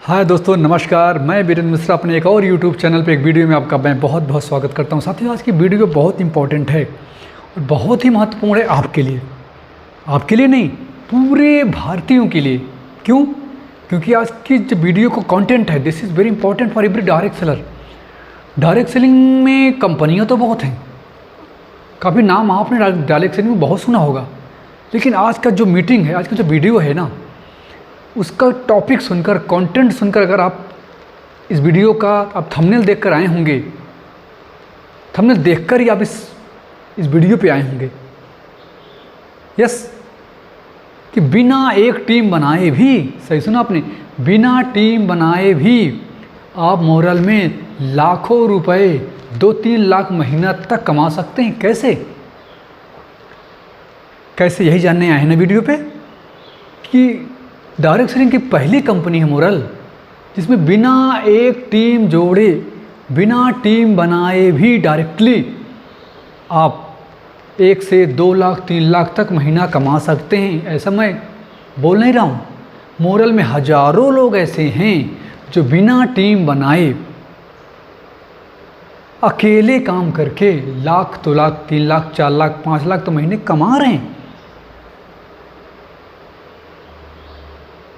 हाय दोस्तों, नमस्कार। मैं वीरेंद्र मिश्रा अपने एक और यूट्यूब चैनल पे एक वीडियो में आपका मैं बहुत बहुत स्वागत करता हूं। साथियों, आज की वीडियो बहुत इंपॉर्टेंट है और बहुत ही महत्वपूर्ण है आपके लिए नहीं, पूरे भारतीयों के लिए। क्यों? क्योंकि आज की जो वीडियो को कंटेंट है, this is very important for every direct seller. Direct selling में कंपनियाँ तो बहुत हैं, काफ़ी नाम आपने डायरेक्ट सेलिंग में बहुत सुना होगा, लेकिन आज का जो मीटिंग है, आज का जो वीडियो है ना, उसका टॉपिक सुनकर, कंटेंट सुनकर, अगर आप इस वीडियो का आप थंबनेल देखकर आए होंगे, थंबनेल देखकर ही आप इस वीडियो पे आए होंगे। यस, कि बिना एक टीम बनाए भी, सही सुना आपने, बिना टीम बनाए भी आप मोरल में लाखों रुपए, 2-3 लाख महीना तक कमा सकते हैं। कैसे यही जानने आए हैं ना वीडियो पे कि डायरेक्ट सेलिंग की पहली कंपनी है मोरल, जिसमें बिना एक टीम जोड़े, बिना टीम बनाए भी डायरेक्टली आप 1 से 2 लाख 3 लाख तक महीना कमा सकते हैं। ऐसा मैं बोल नहीं रहा हूँ, मोरल में हजारों लोग ऐसे हैं जो बिना टीम बनाए अकेले काम करके लाख, 2 लाख, 3 लाख, 4 लाख, 5 लाख तो महीने कमा रहे हैं।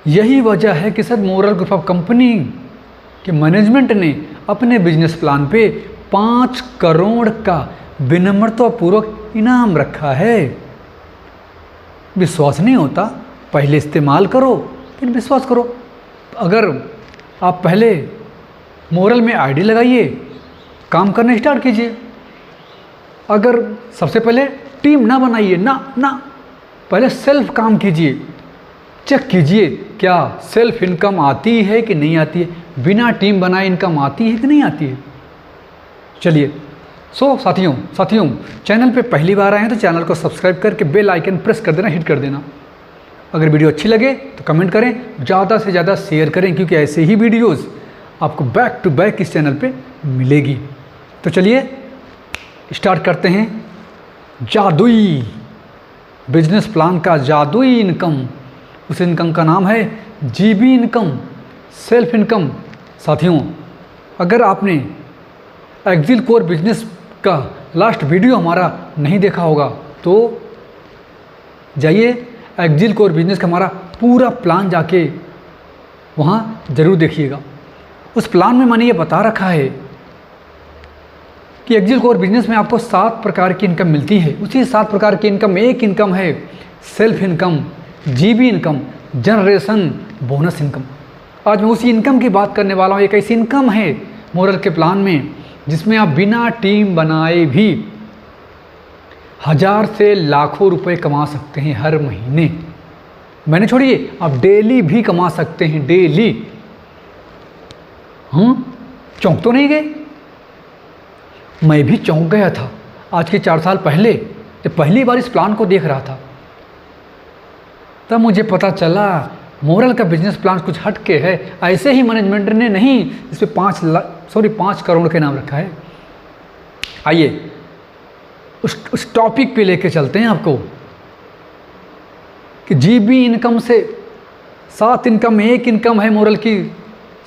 यही वजह है कि sir moral group of company के मैनेजमेंट ने अपने बिजनेस प्लान पे 5 करोड़ का विनम्रतापूर्वक इनाम रखा है। विश्वास नहीं होता, पहले इस्तेमाल करो फिर विश्वास करो। अगर आप पहले मोरल में आईडी लगाइए, काम करने स्टार्ट कीजिए। अगर सबसे पहले टीम ना बनाइए, ना पहले सेल्फ काम कीजिए, चेक कीजिए क्या सेल्फ इनकम आती है कि नहीं आती है, बिना टीम बनाए इनकम आती है कि नहीं आती है। चलिए, साथियों चैनल पे पहली बार आए हैं तो चैनल को सब्सक्राइब करके बेल आइकन प्रेस कर देना, हिट कर देना। अगर वीडियो अच्छी लगे तो कमेंट करें, ज़्यादा से ज़्यादा शेयर करें, क्योंकि ऐसे ही वीडियोज़ आपको बैक टू बैक इस चैनल पे मिलेगी। तो चलिए स्टार्ट करते हैं जादुई बिजनेस प्लान का जादुई इनकम। उस इनकम का नाम है जीबी इनकम, सेल्फ इनकम। साथियों, अगर आपने एक्जिल कोर बिजनेस का लास्ट वीडियो हमारा नहीं देखा होगा तो जाइए, एक्जिल कोर बिजनेस का हमारा पूरा प्लान जाके वहाँ ज़रूर देखिएगा। उस प्लान में मैंने ये बता रखा है कि एक्जिल कोर बिजनेस में आपको 7 प्रकार की इनकम मिलती है। उसी 7 प्रकार की इनकम एक इनकम है self income, GB income, generation bonus income. आज मैं उसी इनकम की बात करने वाला हूँ। एक ऐसी इनकम है मोरल के प्लान में जिसमें आप बिना टीम बनाए भी 1000 से लाखों रुपए कमा सकते हैं हर महीने। मैंने छोड़िए, आप डेली भी कमा सकते हैं, डेली। चौंक तो नहीं गए? मैं भी चौंक गया था आज के 4 साल पहले, जब पहली बार इस प्लान को देख रहा था। तब मुझे पता चला मोरल का बिजनेस प्लान कुछ हट के है। ऐसे ही मैनेजमेंट ने नहीं, इस पर 5 करोड़ के नाम रखा है। आइए उस टॉपिक पे लेके चलते हैं आपको कि जीबी इनकम से 7 इनकम, एक इनकम है मोरल की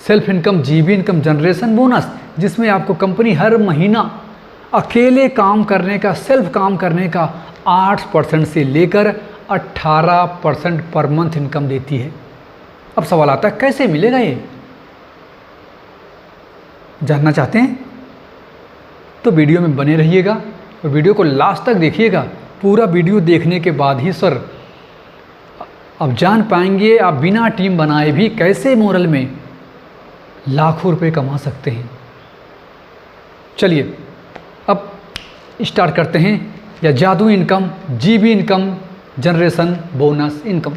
self income, GB income, generation bonus, जिसमें आपको कंपनी हर महीना अकेले काम करने का, सेल्फ काम करने का 8% से लेकर 18% पर मंथ इनकम देती है। अब सवाल आता है कैसे मिलेगा ये? जानना चाहते हैं तो वीडियो में बने रहिएगा और वीडियो को लास्ट तक देखिएगा। पूरा वीडियो देखने के बाद ही सर आप जान पाएंगे आप बिना टीम बनाए भी कैसे मोरल में लाखों रुपए कमा सकते हैं। चलिए अब स्टार्ट करते हैं, या जादू income, GB income, generation bonus income.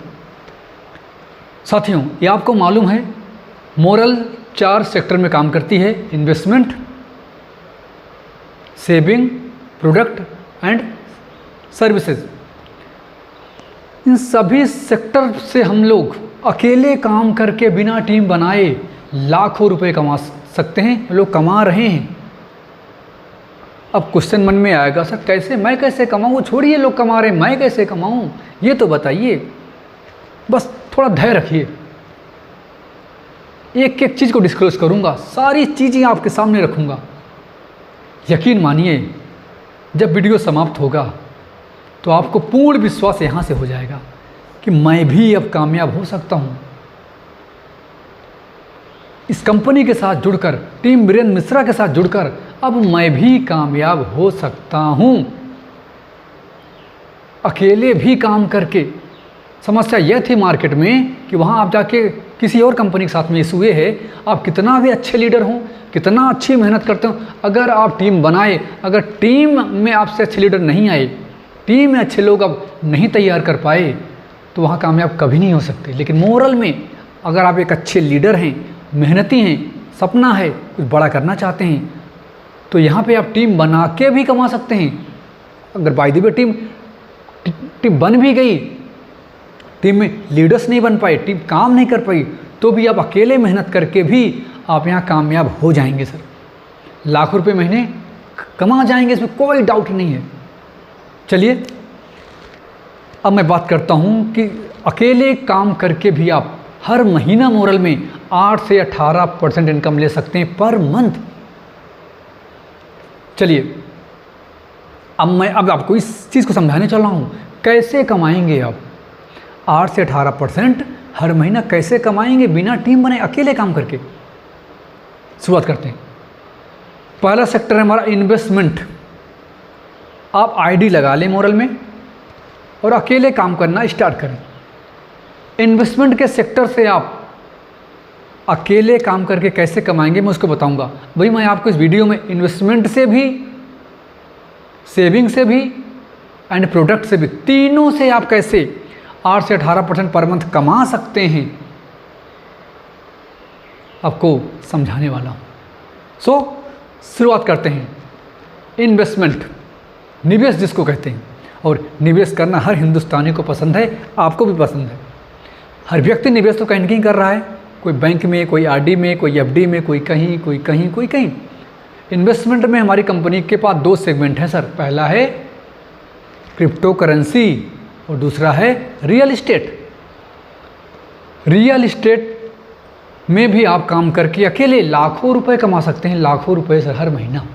साथियों, ये आपको मालूम है मोरल 4 सेक्टर में काम करती है: investment, saving, product and services. इन सभी सेक्टर से हम लोग अकेले काम करके बिना टीम बनाए लाखों रुपए कमा सकते हैं, लोग कमा रहे हैं। अब क्वेश्चन मन में आएगा, सर कैसे, मैं कैसे कमाऊँ? छोड़िए, लोग कमा रहे हैं, मैं कैसे कमाऊँ? ये तो बताइए। बस थोड़ा धैर्य रखिए। एक एक चीज़ को डिस्क्लोज करूँगा, सारी चीज़ें आपके सामने रखूँगा। यकीन मानिए जब वीडियो समाप्त होगा तो आपको पूर्ण विश्वास यहाँ से हो जाएगा कि मैं भी अब कामयाब हो सकता हूँ। इस कंपनी के साथ जुड़कर, टीम वीरेंद्र मिश्रा के साथ जुड़कर अब मैं भी कामयाब हो सकता हूँ। अकेले भी काम करके, समस्या यह थी मार्केट में कि वहाँ आप जाके किसी और कंपनी के साथ में इशू ये है, आप कितना भी अच्छे लीडर हों, कितना अच्छी मेहनत करते हो, अगर आप टीम बनाए, अगर टीम में आपसे अच्छे लीडर नहीं आए, टीम में अच्छे लोग अब नहीं तैयार कर पाए, तो वहाँ कामयाब कभी नहीं हो सकते। लेकिन मोरल में अगर आप एक अच्छे लीडर हैं, मेहनती हैं, सपना है, कुछ बड़ा करना चाहते हैं, तो यहाँ पे आप टीम बना के भी कमा सकते हैं। अगर बाय द वे टीम बन भी गई, टीम में लीडर्स नहीं बन पाए, टीम काम नहीं कर पाई, तो भी आप अकेले मेहनत करके भी आप यहाँ कामयाब हो जाएंगे सर। लाखों रुपए महीने कमा जाएंगे, इसमें कोई डाउट नहीं है। चलिए अब मैं बात करता हूँ कि अकेले काम करके भी आप हर महीना मोरल में 8 से 18% इनकम ले सकते हैं पर मंथ। चलिए अब मैं आपको इस चीज़ को समझाने चल रहा हूँ, कैसे कमाएंगे आप 8 से 18% हर महीना कैसे कमाएंगे बिना टीम बनाए, अकेले काम करके। शुरुआत करते हैं। पहला सेक्टर है हमारा इन्वेस्टमेंट। आप आईडी लगा लें मोरल में और अकेले काम करना स्टार्ट करें। इन्वेस्टमेंट के सेक्टर से आप अकेले काम करके कैसे कमाएंगे मैं उसको बताऊंगा। भाई मैं आपको इस वीडियो में इन्वेस्टमेंट से भी, सेविंग से भी एंड प्रोडक्ट से भी, तीनों से आप कैसे 8 से 18% पर मंथ कमा सकते हैं आपको समझाने वाला हूँ। सो शुरुआत करते हैं। इन्वेस्टमेंट, निवेश जिसको कहते हैं, और निवेश करना हर हिंदुस्तानी को पसंद है, आपको भी पसंद है। हर व्यक्ति निवेश तो कहीं ना कहीं कर रहा है, कोई बैंक में, कोई आरडी में, कोई एफडी में, कोई कहीं, कोई कहीं, कोई कहीं। इन्वेस्टमेंट में हमारी कंपनी के पास 2 सेगमेंट हैं सर। पहला है क्रिप्टो करेंसी और दूसरा है रियल इस्टेट। रियल इस्टेट में भी आप काम करके अकेले लाखों रुपए कमा सकते हैं, लाखों रुपए सर हर महीना।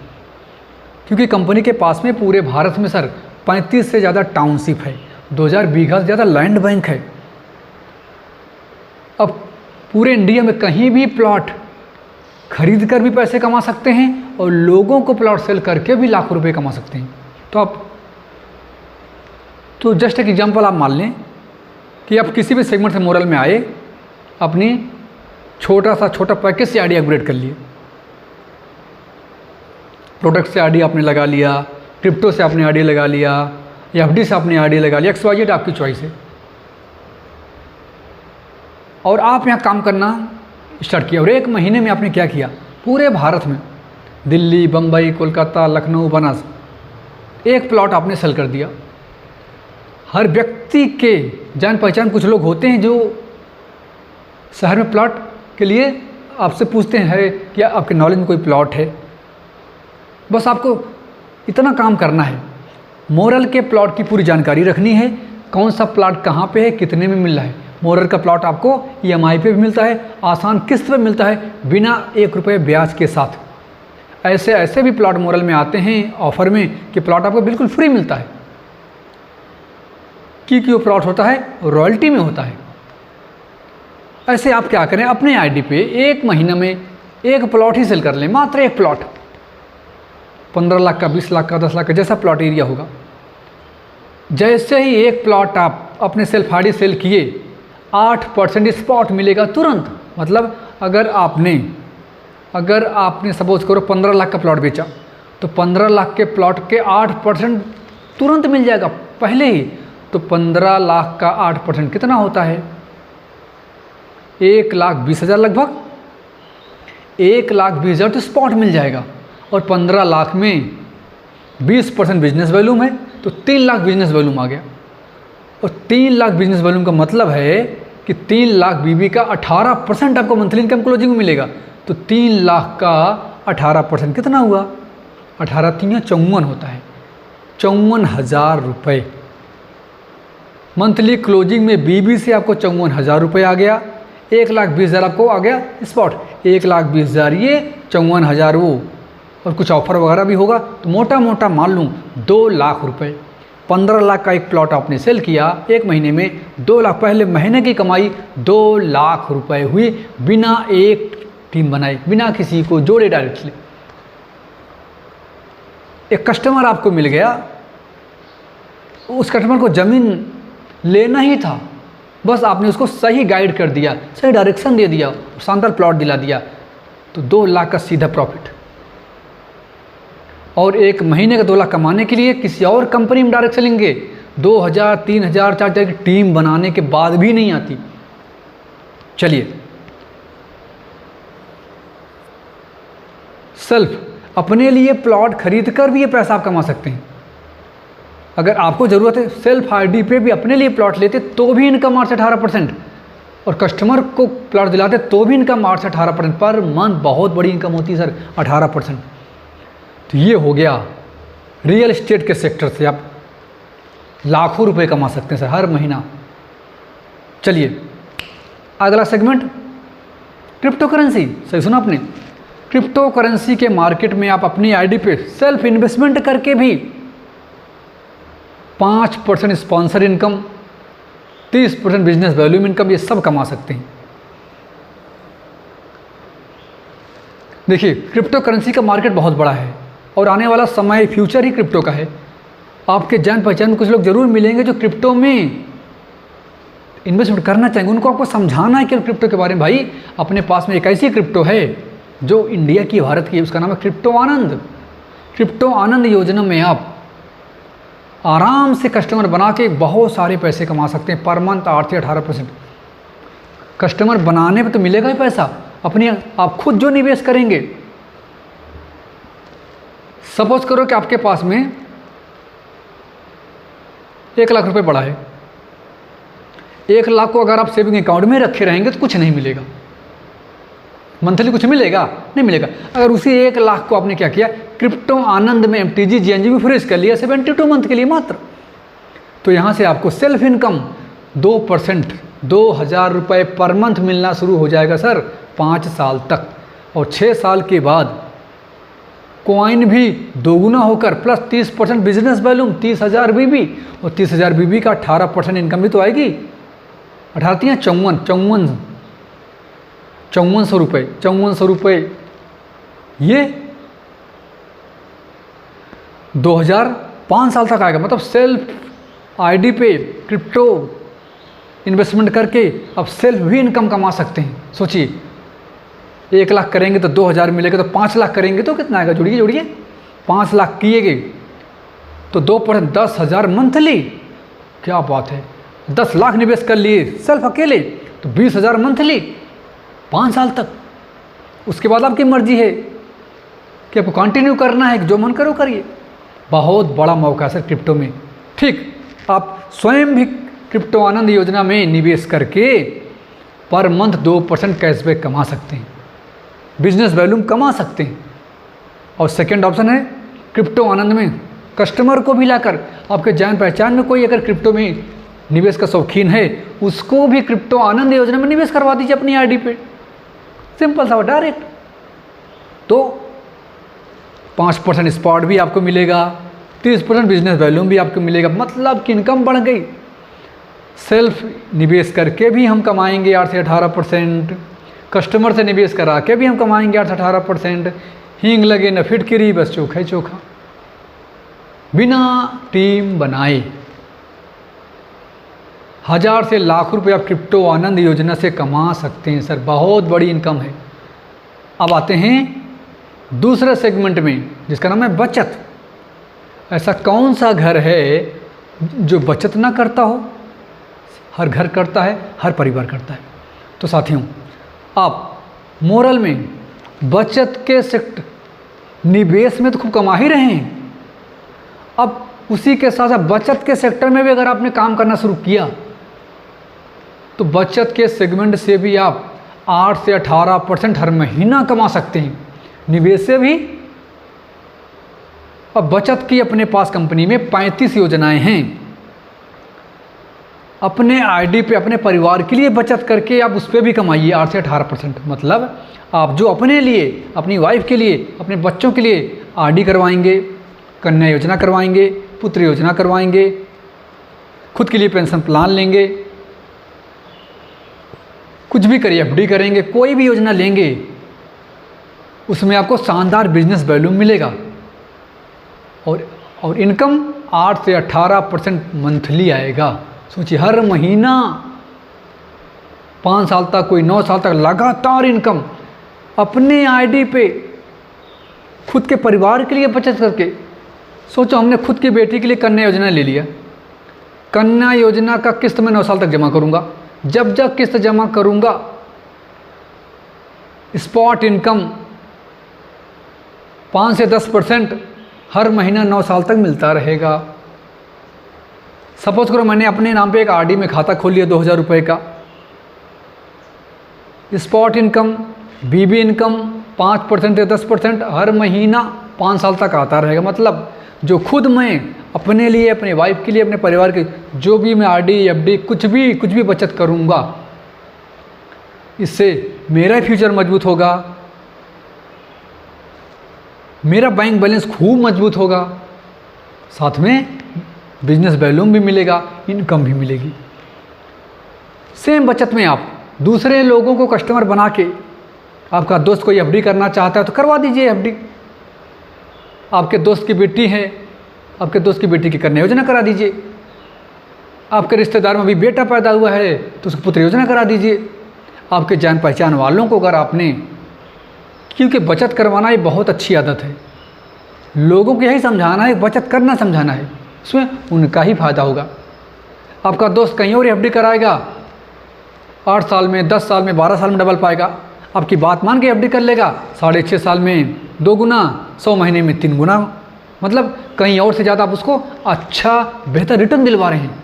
क्योंकि कंपनी के पास में पूरे भारत में सर 35 से ज़्यादा टाउनशिप है, 2000 बीघा से ज़्यादा लैंड बैंक है। अब पूरे इंडिया में कहीं भी प्लॉट खरीद कर भी पैसे कमा सकते हैं और लोगों को प्लॉट सेल करके भी लाखों रुपए कमा सकते हैं। तो जस्ट एक एग्जांपल आप मान लें कि आप किसी भी सेगमेंट से मोरल में आए, अपनी छोटा पैकेज से आईडी अपग्रेड कर लिए, प्रोडक्ट से आईडी आपने लगा लिया, क्रिप्टो से आपने आईडी लगा लिया, या एफडी से आपने आईडी लगा लिया, XYZ आपकी चॉइस है, और आप यहाँ काम करना स्टार्ट किया। और 1 महीने में आपने क्या किया, पूरे भारत में दिल्ली, बम्बई, कोलकाता, लखनऊ, बनारस एक प्लॉट आपने सेल कर दिया। हर व्यक्ति के जान पहचान कुछ लोग होते हैं जो शहर में प्लॉट के लिए आपसे पूछते हैं है क्या आपके नॉलेज में कोई प्लॉट है। बस आपको इतना काम करना है, मोरल के प्लॉट की पूरी जानकारी रखनी है, कौन सा प्लॉट कहाँ पे है, कितने में मिल रहा है। मोरल का प्लॉट आपको EMI पे भी मिलता है, आसान किस्त पे मिलता है, बिना 1 रुपये ब्याज के साथ। ऐसे भी प्लॉट मोरल में आते हैं ऑफर में कि प्लॉट आपको बिल्कुल फ्री मिलता है। क्योंकि वो प्लॉट होता है रॉयल्टी में होता है। ऐसे आप क्या करें, अपने आईडी पे 1 महीना में 1 प्लॉट ही सेल कर लें, मात्र 1 प्लॉट, 15 लाख का, 20 लाख का, 10 लाख का, जैसा प्लॉट एरिया होगा। जैसे ही 1 प्लॉट आप अपने सेल्फ आईडी सेल किए, 8% स्पॉट मिलेगा तुरंत। मतलब अगर आपने सपोज करो 15 लाख का प्लॉट बेचा, तो 15 लाख के प्लॉट के 8% तुरंत मिल जाएगा पहले ही। तो 15 लाख का 8% कितना होता है, 1,20,000 लगभग। 1,20,000 तो स्पॉट मिल जाएगा, और 15 लाख में 20% बिजनेस वॉल्यूम है, तो 3 लाख बिजनेस वॉल्यूम आ गया। और 3 लाख बिजनेस वॉल्यूम का मतलब है कि 3 लाख बीबी का 18% आपको मंथली इनकम क्लोजिंग में मिलेगा। तो 3 लाख का 18% कितना हुआ, 18 3 54 होता है, 54,000 रुपये मंथली क्लोजिंग में। बीबी से आपको 54,000 रुपये आ गया, 1,20,000 आपको आ गया स्पॉट, 1,20,000 ये, 54,000 वो, और कुछ ऑफर वगैरह भी होगा, तो मोटा मोटा मान लूँ 2 लाख रुपए। 15 लाख का एक प्लॉट आपने सेल किया एक महीने में, 2 लाख, पहले महीने की कमाई 2 लाख रुपए हुई, बिना एक टीम बनाए, बिना किसी को जोड़े, डायरेक्टली। एक कस्टमर आपको मिल गया, उस कस्टमर को ज़मीन लेना ही था, बस आपने उसको सही गाइड कर दिया, सही डायरेक्शन दे दिया, शानदार प्लॉट दिला दिया, तो 2 लाख का सीधा प्रॉफिट। और एक महीने का 2 लाख कमाने के लिए किसी और कंपनी में डायरेक्ट चलेंगे, 2,000, 3,000, 4,000 की टीम बनाने के बाद भी नहीं आती। चलिए, सेल्फ अपने लिए प्लॉट खरीद कर भी ये पैसा आप कमा सकते हैं। अगर आपको ज़रूरत है, सेल्फ आईडी पे भी अपने लिए प्लॉट लेते तो भी इनकम 8 से 18%, और कस्टमर को प्लॉट दिलाते तो भी इनकम 8 से 18% पर मंथ। बहुत बड़ी इनकम होती है सर, 18%। तो ये हो गया रियल एस्टेट के सेक्टर से आप लाखों रुपए कमा सकते हैं सर हर महीना। चलिए, अगला सेगमेंट क्रिप्टो करेंसी। सही सुना आपने, क्रिप्टो करेंसी के मार्केट में आप अपनी आईडी पे सेल्फ इन्वेस्टमेंट करके भी 5% sponsor income, 30% business volume income, ये सब कमा सकते हैं। देखिए, क्रिप्टो करेंसी का मार्केट बहुत बड़ा है और आने वाला समय फ्यूचर ही क्रिप्टो का है। आपके जान पहचान में कुछ लोग जरूर मिलेंगे जो क्रिप्टो में इन्वेस्टमेंट करना चाहेंगे। उनको आपको समझाना है कि क्रिप्टो के बारे में, भाई अपने पास में एक ऐसी क्रिप्टो है जो इंडिया की, भारत की, उसका नाम है क्रिप्टो आनंद। क्रिप्टो आनंद योजना में आप आराम से कस्टमर बना के बहुत सारे पैसे कमा सकते हैं, पर मंथ 8 से 18%। कस्टमर बनाने पे तो मिलेगा ही पैसा, अपनी आप खुद जो निवेश करेंगे। सपोज करो कि आपके पास में 1 लाख रुपए पड़ा है, 1 लाख को अगर आप सेविंग अकाउंट में रखे रहेंगे तो कुछ नहीं मिलेगा, मंथली कुछ मिलेगा नहीं मिलेगा। अगर उसी 1 लाख को आपने क्या किया, क्रिप्टो आनंद में MTG GNG में फ्रीज कर लिया 72 मंथ के लिए मात्र, तो यहाँ से आपको सेल्फ इनकम 2%, 2,000 रुपये पर मंथ मिलना शुरू हो जाएगा सर 5 साल तक। और 6 साल के बाद कॉइन भी दोगुना होकर प्लस 30% बिजनेस वैल्यूम, 30,000 BB, और 30,000 BB का 18% इनकम भी तो आएगी। 18 5400 रुपये, 5400 रुपये, ये 2005 साल तक आएगा। मतलब सेल्फ आईडी पे क्रिप्टो इन्वेस्टमेंट करके अब सेल्फ भी इनकम कमा सकते हैं। सोचिए, 1 लाख करेंगे तो 2,000 मिलेगा, तो 5 लाख करेंगे तो कितना आएगा, जोड़िए 5 लाख किएगे तो 2% 10,000 मंथली, क्या बात है। 10 लाख निवेश कर लिए सेल्फ अकेले तो 20,000 मंथली 5 साल तक। उसके बाद आपकी मर्जी है कि आपको कंटिन्यू करना है, जो मन करो करिए। बहुत बड़ा मौका है सर क्रिप्टो में। ठीक, आप स्वयं भी क्रिप्टो आनंद योजना में निवेश करके पर मंथ 2% कैशबैक कमा सकते हैं, बिजनेस वैल्यूम कमा सकते हैं। और सेकंड ऑप्शन है क्रिप्टो आनंद में कस्टमर को भी लाकर, आपके जान पहचान में कोई अगर क्रिप्टो में निवेश का शौकीन है, उसको भी क्रिप्टो आनंद योजना में निवेश करवा दीजिए अपनी आईडी पे, सिंपल सा, डायरेक्ट। तो 5% स्पॉट भी आपको मिलेगा, 30% बिजनेस वैल्यूम भी आपको मिलेगा। मतलब कि इनकम बढ़ गई। सेल्फ निवेश करके भी हम कमाएंगे 8 से 18%, कस्टमर से निवेश करा के भी हम कमाएंगे 8 से 18%। हींग लगे न फिटकिरी, बस चोखा ही चोखा, बिना टीम बनाए 1000 से लाख रुपए आप क्रिप्टो आनंद योजना से कमा सकते हैं सर। बहुत बड़ी इनकम है। अब आते हैं दूसरे सेगमेंट में, जिसका नाम है बचत। ऐसा कौन सा घर है जो बचत ना करता हो? हर घर करता है, हर परिवार करता है। तो साथियों, आप मोरल में बचत के सेक्टर, निवेश में तो खूब कमा ही रहे हैं, अब उसी के साथ साथ बचत के सेक्टर में भी अगर आपने काम करना शुरू किया तो बचत के सेगमेंट से भी आप 8 से 18% हर महीना कमा सकते हैं, निवेश से भी। अब बचत की अपने पास कंपनी में 35 योजनाएं हैं। अपने आईडी पे अपने परिवार के लिए बचत करके आप उस पर भी कमाइए 8 से 18%। मतलब आप जो अपने लिए, अपनी वाइफ के लिए, अपने बच्चों के लिए आरडी करवाएंगे, कन्या योजना करवाएंगे, पुत्र योजना करवाएंगे, खुद के लिए पेंशन प्लान लेंगे, कुछ भी करिए, एफडी करेंगे, कोई भी योजना लेंगे, उसमें आपको शानदार बिजनेस वैल्यू मिलेगा और इनकम 8 से 18% मंथली आएगा। सोचिए, हर महीना 5 साल तक, कोई 9 साल तक लगातार इनकम अपने आईडी पे खुद के परिवार के लिए बचत करके। सोचो, हमने खुद की बेटी के लिए कन्या योजना ले लिया, कन्या योजना का किस्त मैं 9 साल तक जमा करूंगा, जब जब किस्त जमा करूंगा स्पॉट इनकम 5 से 10% हर महीना 9 साल तक मिलता रहेगा। सपोज करो मैंने अपने नाम पे एक आरडी में खाता खोल लिया 2000 रुपये का, स्पॉट इनकम, बीबी इनकम 5% या 10% हर महीना 5 साल तक आता रहेगा। मतलब जो खुद मैं अपने लिए, अपने वाइफ के लिए, अपने परिवार के, जो भी मैं आरडी, एफडी, कुछ भी बचत करूँगा, इससे मेरा फ्यूचर मजबूत होगा, मेरा बैंक बैलेंस खूब मजबूत होगा, साथ में बिजनेस वैल्यू भी मिलेगा, इनकम भी मिलेगी। सेम बचत में आप दूसरे लोगों को कस्टमर बना के, आपका दोस्त कोई एफडी करना चाहता है तो करवा दीजिए एफडी, आपके दोस्त की बेटी है, आपके दोस्त की बेटी की कन्या योजना करा दीजिए, आपके रिश्तेदार में भी बेटा पैदा हुआ है तो उसको पुत्र योजना करा दीजिए, आपके जान पहचान वालों को अगर आपने, क्योंकि बचत करवाना ये बहुत अच्छी आदत है, लोगों को यही समझाना है, बचत करना समझाना है, उसमें उनका ही फायदा होगा। आपका दोस्त कहीं और एफडी कराएगा, 8 साल में, 10 साल में, 12 साल में डबल पाएगा, आपकी बात मान के एफडी कर लेगा, 6.5 साल में 2 गुना, 100 महीने में 3 गुना, मतलब कहीं और से ज़्यादा आप उसको अच्छा बेहतर रिटर्न दिलवा रहे हैं।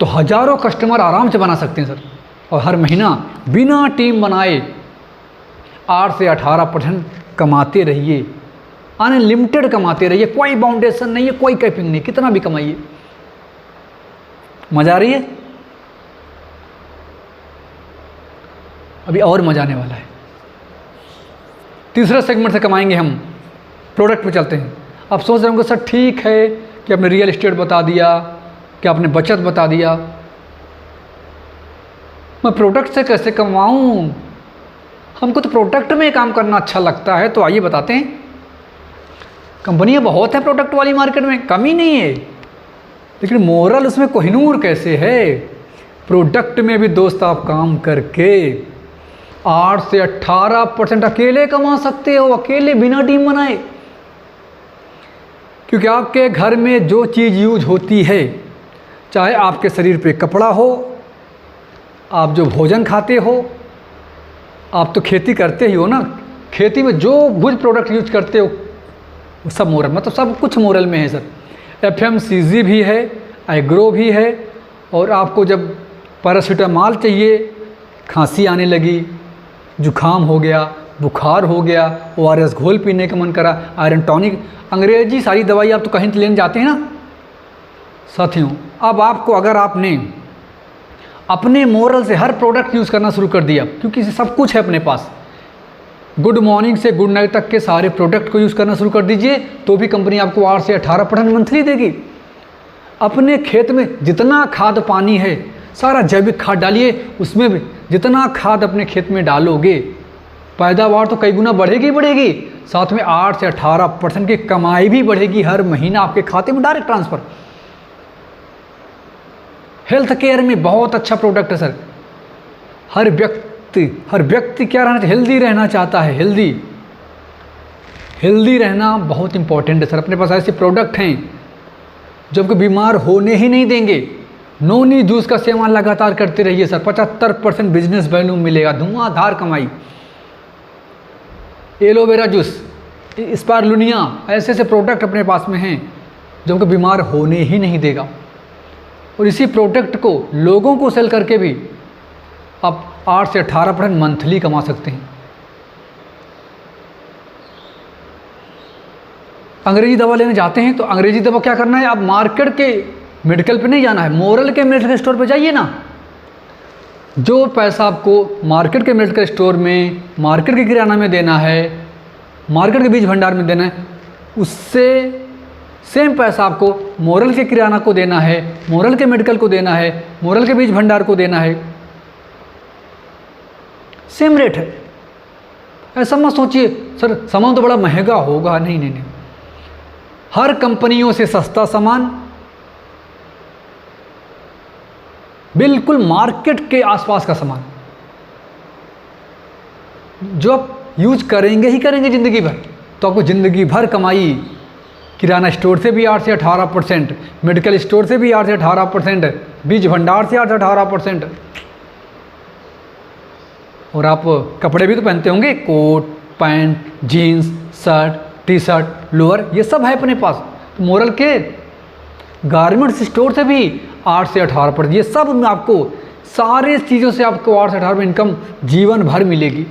तो हज़ारों कस्टमर आराम से बना सकते हैं सर, और हर महीना बिना टीम बनाए 8 से 18% कमाते रहिए, अनलिमिटेड कमाते रहिए, कोई बाउंडेशन नहीं है, कोई कैपिंग नहीं, कितना भी कमाइए। मज़ा आ रही है? अभी और मजा आने वाला है। तीसरे सेगमेंट से कमाएंगे हम, प्रोडक्ट पे चलते हैं। आप सोच रहे होंगे सर ठीक है कि आपने रियल एस्टेट बता दिया, कि आपने बचत बता दिया, मैं प्रोडक्ट से कैसे कमाऊं? हमको तो प्रोडक्ट में काम करना अच्छा लगता है। तो आइए बताते हैं। कंपनियां बहुत हैं प्रोडक्ट वाली मार्केट में, कमी नहीं है, लेकिन मोरल उसमें कोहिनूर कैसे है? प्रोडक्ट में भी दोस्त आप काम करके 8 से 18% अकेले कमा सकते हो, अकेले बिना टीम बनाए। क्योंकि आपके घर में जो चीज़ यूज होती है, चाहे आपके शरीर पे कपड़ा हो, आप जो भोजन खाते हो, आप तो खेती करते ही हो ना, खेती में जो कुछ प्रोडक्ट यूज करते हो वो सब मोरल, मतलब सब कुछ मोरल में है सर। FMCG भी है, एग्रो भी है, और आपको जब पैरासीटामॉल चाहिए, खांसी आने लगी, जुखाम हो गया, बुखार हो गया, ORS घोल पीने का मन करा, आयरन टॉनिक, अंग्रेजी सारी दवाई आप तो कहीं तो लेने जाते हैं ना साथियों। अब आपको, अगर आपने अपने मोरल से हर प्रोडक्ट यूज़ करना शुरू कर दिया, क्योंकि सब कुछ है अपने पास, गुड मॉर्निंग से गुड नाइट तक के सारे प्रोडक्ट को यूज़ करना शुरू कर दीजिए, तो भी कंपनी आपको 8 से 18% मंथली देगी। अपने खेत में जितना खाद पानी है सारा जैविक खाद डालिए, उसमें भी जितना खाद अपने खेत में डालोगे पैदावार तो कई गुना बढ़ेगी बढ़ेगी, साथ में 8 से 18% की कमाई भी बढ़ेगी हर महीना आपके खाते में डायरेक्ट ट्रांसफ़र। हेल्थ केयर में बहुत अच्छा प्रोडक्ट है सर। हर व्यक्ति क्या रहना चाहिए? हेल्दी रहना चाहता है। हेल्दी रहना बहुत इंपॉर्टेंट है सर। अपने पास ऐसे प्रोडक्ट हैं जो आपको बीमार होने ही नहीं देंगे। नोनी जूस का सेवन लगातार करते रहिए सर, 75% बिजनेस वैल्यू मिलेगा, धुआंधार कमाई। एलोवेरा जूस, स्पारुलिना, ऐसे ऐसे प्रोडक्ट अपने पास में हैं जो आपको बीमार होने ही नहीं देगा। और इसी प्रोडक्ट को लोगों को सेल करके भी आप 8 से 18% मंथली कमा सकते हैं। अंग्रेजी दवा लेने जाते हैं तो अंग्रेजी दवा क्या करना है, आप मार्केट के मेडिकल पे नहीं जाना है, मोरल के मेडिकल स्टोर पे जाइए ना। जो पैसा आपको मार्केट के मेडिकल स्टोर में, मार्केट के किराना में देना है, मार्केट के बीज भंडार में देना है, उससे सेम पैसा आपको मोरल के किराना को देना है, मोरल के मेडिकल को देना है, मोरल के बीज भंडार को देना है। सेम रेट है। ऐसा मत सोचिए सर सामान तो बड़ा महंगा होगा, नहीं नहीं नहीं, हर कंपनियों से सस्ता सामान, बिल्कुल मार्केट के आसपास का सामान, जो आप यूज करेंगे ही करेंगे ज़िंदगी भर। तो आपको ज़िंदगी भर कमाई किराना स्टोर से भी 8 से 18%, मेडिकल स्टोर से भी 8 से 18%, बीज भंडार से 8 से 18%। और आप कपड़े भी तो पहनते होंगे, coat pant jeans shirt T shirt lower, ये सब है अपने पास। तो मोरल के गारमेंट्स स्टोर से भी 8 से 18%, ये सब में आपको सारे चीज़ों से आपको 8 से 18% इनकम जीवन भर मिलेगी।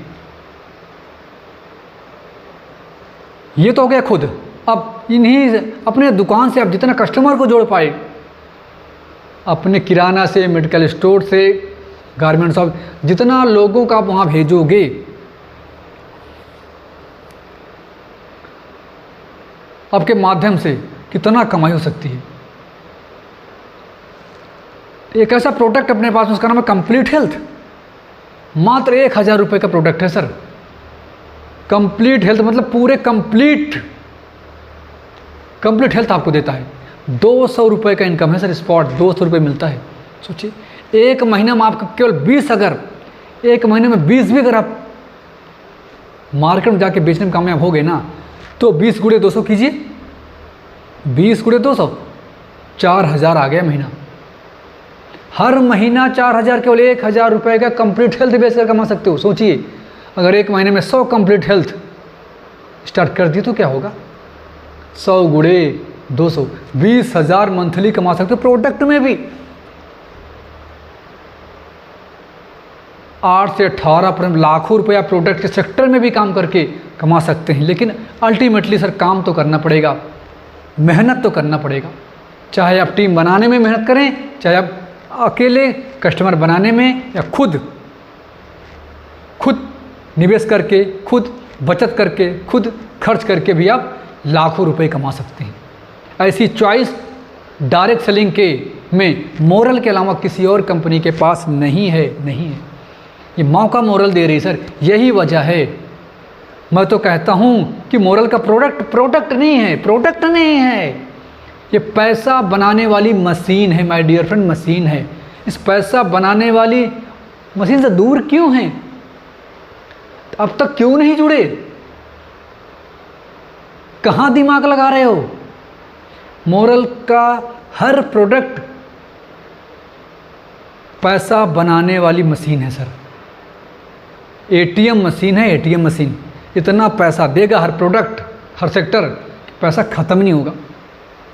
ये तो हो गया खुद। अब इन्हीं अपने दुकान से आप जितना कस्टमर को जोड़ पाए, अपने किराना से, मेडिकल स्टोर से, गारमेंट शॉप, जितना लोगों का आप वहाँ भेजोगे, आपके माध्यम से कितना कमाई हो सकती है। एक ऐसा प्रोडक्ट अपने पास, उसका नाम है कंप्लीट हेल्थ। मात्र 1000 रुपये का प्रोडक्ट है सर। कंप्लीट हेल्थ मतलब पूरे कंप्लीट हेल्थ आपको देता है। 200 रुपये का इनकम है सर, स्पॉट 200 रुपये मिलता है। सोचिए एक महीने में आपको केवल 20, अगर एक महीने में 20 भी अगर आप मार्केट में जाके बेचने में कामयाब हो गए ना, तो 20 गुणे 200 कीजिए, 20 गुणे 200, 4000 आ गया महीना। हर महीना 4000, केवल 1000 रुपये का कंप्लीट हेल्थ बेचकर कमा सकते हो। सोचिए अगर एक महीने में 100 कंप्लीट हेल्थ स्टार्ट कर दिए तो क्या होगा, 100 गुणे 200, 20,000 मंथली कमा सकते हो। प्रोडक्ट में भी 8 से 18% लाखों रुपया प्रोडक्ट के सेक्टर में भी काम करके कमा सकते हैं। लेकिन अल्टीमेटली सर काम तो करना पड़ेगा, मेहनत तो करना पड़ेगा। चाहे आप टीम बनाने में मेहनत करें, चाहे आप अकेले कस्टमर बनाने में, या खुद निवेश करके, खुद बचत करके, खुद खर्च करके भी आप लाखों रुपए कमा सकते हैं। ऐसी चॉइस डायरेक्ट सेलिंग के में मोरल के अलावा किसी और कंपनी के पास नहीं है। ये मौका मोरल दे रही सर, यही वजह है। मैं तो कहता हूँ कि मोरल का प्रोडक्ट नहीं है, ये पैसा बनाने वाली मशीन है माय डियर फ्रेंड, मशीन है। इस पैसा बनाने वाली मशीन से दूर क्यों हैं? अब तक क्यों नहीं जुड़े? कहाँ दिमाग लगा रहे हो? मोरल का हर प्रोडक्ट पैसा बनाने वाली मशीन है सर। एटीएम मशीन है, एटीएम मशीन। इतना पैसा देगा हर प्रोडक्ट, हर सेक्टर, पैसा ख़त्म नहीं होगा,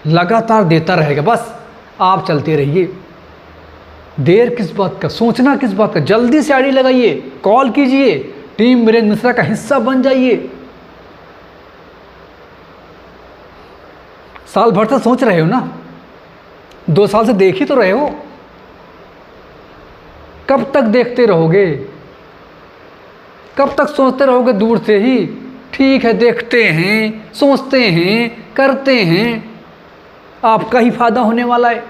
लगातार देता रहेगा। बस आप चलते रहिए। देर किस बात का, सोचना किस बात का? जल्दी से आईडी लगाइए, कॉल कीजिए, टीम वीरेंद्र मिश्रा का हिस्सा बन जाइए। साल भर से सोच रहे हो ना, 2 साल से देख ही तो रहे हो। कब तक देखते रहोगे? कब तक सोचते रहोगे दूर से ही? ठीक है, देखते हैं, सोचते हैं, करते हैं, आपका ही फायदा होने वाला है।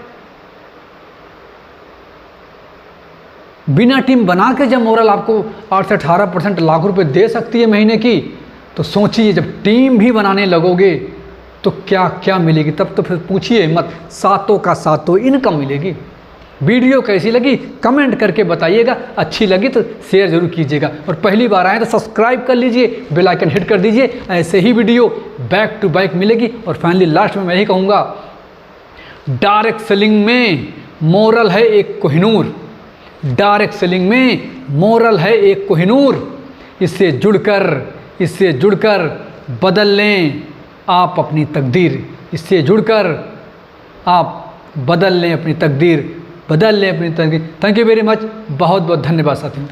बिना टीम बना के जब मोरल आपको 8 से 18% लाख रुपए दे सकती है महीने की, तो सोचिए जब टीम भी बनाने लगोगे तो क्या क्या मिलेगी। तब तो फिर पूछिए मत, सातों का सातों इनकम मिलेगी। वीडियो कैसी लगी कमेंट करके बताइएगा, अच्छी लगी तो शेयर जरूर कीजिएगा, और पहली बार आए तो सब्सक्राइब कर लीजिए, बेल आइकन हिट कर दीजिए। ऐसे ही वीडियो बैक टू बैक मिलेगी। और फाइनली लास्ट में मैं यही कहूँगा, डायरेक्ट सेलिंग में मोरल है एक कोहिनूर। डायरेक्ट सेलिंग में मोरल है एक कोहिनूर। इससे जुड़कर बदल लें आप अपनी तकदीर। इससे जुड़कर आप बदल लें अपनी तकदीर। Thank you very much. बहुत बहुत धन्यवाद साथियों।